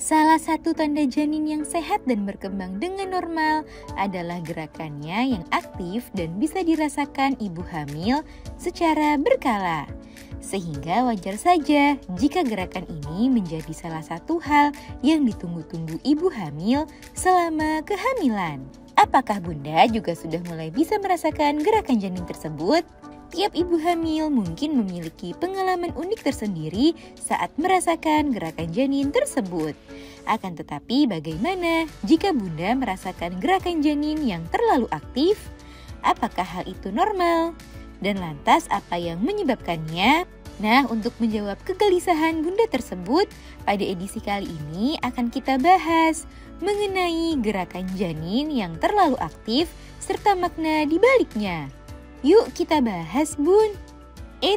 Salah satu tanda janin yang sehat dan berkembang dengan normal adalah gerakannya yang aktif dan bisa dirasakan ibu hamil secara berkala. Sehingga wajar saja jika gerakan ini menjadi salah satu hal yang ditunggu-tunggu ibu hamil selama kehamilan. Apakah Bunda juga sudah mulai bisa merasakan gerakan janin tersebut? Tiap ibu hamil mungkin memiliki pengalaman unik tersendiri saat merasakan gerakan janin tersebut. Akan tetapi bagaimana jika Bunda merasakan gerakan janin yang terlalu aktif? Apakah hal itu normal? Dan lantas apa yang menyebabkannya? Nah, untuk menjawab kegelisahan Bunda tersebut, pada edisi kali ini akan kita bahas mengenai gerakan janin yang terlalu aktif serta makna di baliknya. Yuk kita bahas, Bun.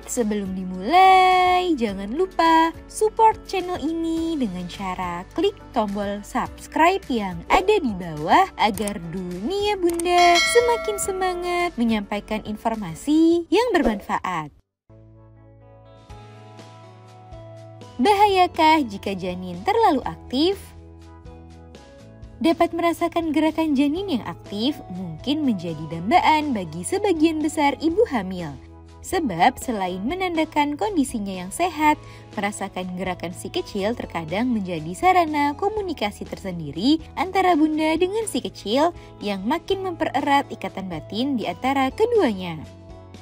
Sebelum dimulai, jangan lupa support channel ini dengan cara klik tombol subscribe yang ada di bawah agar dunia Bunda semakin semangat menyampaikan informasi yang bermanfaat. Bahayakah jika janin terlalu aktif? Dapat merasakan gerakan janin yang aktif mungkin menjadi dambaan bagi sebagian besar ibu hamil. Sebab selain menandakan kondisinya yang sehat, merasakan gerakan si kecil terkadang menjadi sarana komunikasi tersendiri antara Bunda dengan si kecil yang makin mempererat ikatan batin di antara keduanya.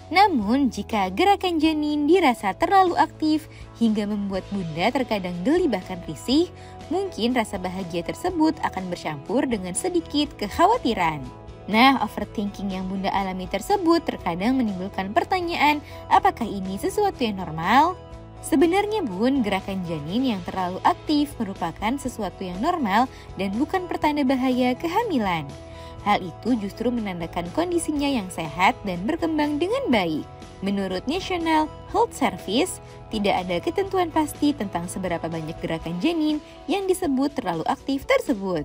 Namun, jika gerakan janin dirasa terlalu aktif hingga membuat Bunda terkadang geli bahkan risih, mungkin rasa bahagia tersebut akan bercampur dengan sedikit kekhawatiran. Nah, overthinking yang Bunda alami tersebut terkadang menimbulkan pertanyaan, apakah ini sesuatu yang normal? Sebenarnya Bun, gerakan janin yang terlalu aktif merupakan sesuatu yang normal dan bukan pertanda bahaya kehamilan. Hal itu justru menandakan kondisinya yang sehat dan berkembang dengan baik. Menurut National Health Service, tidak ada ketentuan pasti tentang seberapa banyak gerakan janin yang disebut terlalu aktif tersebut.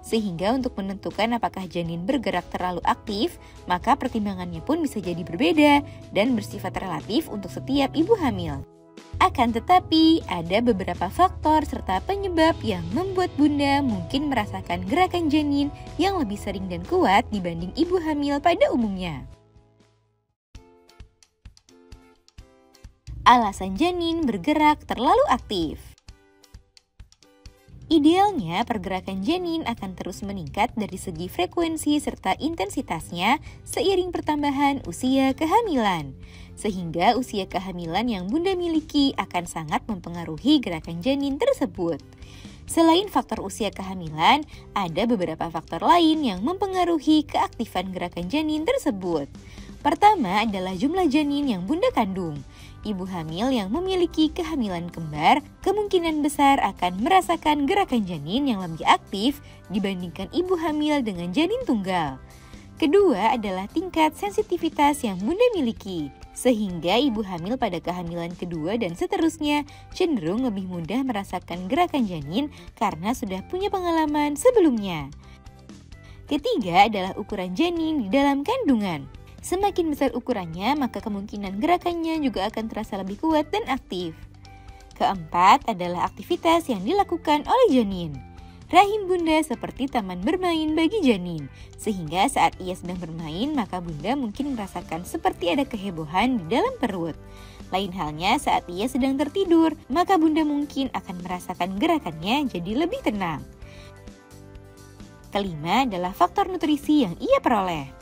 Sehingga untuk menentukan apakah janin bergerak terlalu aktif, maka pertimbangannya pun bisa jadi berbeda dan bersifat relatif untuk setiap ibu hamil. Akan tetapi, ada beberapa faktor serta penyebab yang membuat Bunda mungkin merasakan gerakan janin yang lebih sering dan kuat dibanding ibu hamil pada umumnya. Alasan janin bergerak terlalu aktif. Idealnya, pergerakan janin akan terus meningkat dari segi frekuensi serta intensitasnya seiring pertambahan usia kehamilan. Sehingga usia kehamilan yang Bunda miliki akan sangat mempengaruhi gerakan janin tersebut. Selain faktor usia kehamilan, ada beberapa faktor lain yang mempengaruhi keaktifan gerakan janin tersebut. Pertama adalah jumlah janin yang Bunda kandung. Ibu hamil yang memiliki kehamilan kembar kemungkinan besar akan merasakan gerakan janin yang lebih aktif dibandingkan ibu hamil dengan janin tunggal. Kedua adalah tingkat sensitivitas yang Bunda miliki, sehingga ibu hamil pada kehamilan kedua dan seterusnya cenderung lebih mudah merasakan gerakan janin karena sudah punya pengalaman sebelumnya. Ketiga adalah ukuran janin di dalam kandungan. Semakin besar ukurannya, maka kemungkinan gerakannya juga akan terasa lebih kuat dan aktif. Keempat adalah aktivitas yang dilakukan oleh janin. Rahim Bunda seperti taman bermain bagi janin, sehingga saat ia sedang bermain, maka Bunda mungkin merasakan seperti ada kehebohan di dalam perut. Lain halnya saat ia sedang tertidur, maka Bunda mungkin akan merasakan gerakannya jadi lebih tenang. Kelima adalah faktor nutrisi yang ia peroleh.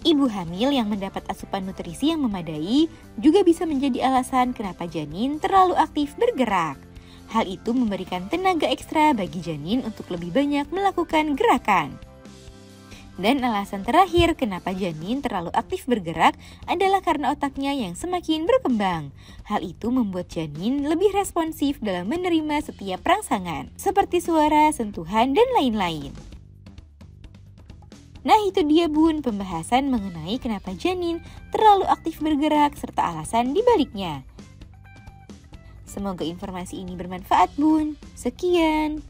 Ibu hamil yang mendapat asupan nutrisi yang memadai juga bisa menjadi alasan kenapa janin terlalu aktif bergerak. Hal itu memberikan tenaga ekstra bagi janin untuk lebih banyak melakukan gerakan. Dan alasan terakhir kenapa janin terlalu aktif bergerak adalah karena otaknya yang semakin berkembang. Hal itu membuat janin lebih responsif dalam menerima setiap rangsangan, seperti suara, sentuhan, dan lain-lain. Nah, itu dia Bun pembahasan mengenai kenapa janin terlalu aktif bergerak serta alasan di baliknya. Semoga informasi ini bermanfaat Bun. Sekian.